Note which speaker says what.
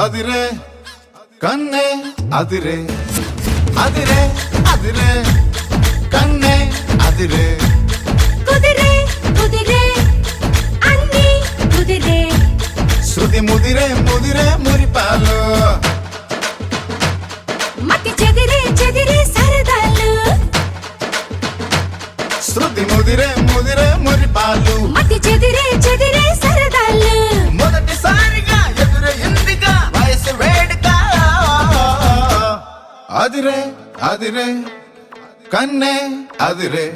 Speaker 1: అదిరే కన్నే అదిరే అదిరే అదిరే కన్నే అదిరే
Speaker 2: కుదిరే కుదిరే అన్ని కుదిరే
Speaker 1: శృతి ముదిరే ముదిరే మురిపాలు
Speaker 2: మతి చెదిరే చెదిరే సరదాలు
Speaker 1: శృతి ముదిరే ముదిరే మురిపాలు
Speaker 2: మతి చెదిరే చెదిరే సరదాలు
Speaker 1: మొదటిసారిగా ఎదురైందిగా వయసు వేడుక అదిరే అదిరే కన్నే అదిరే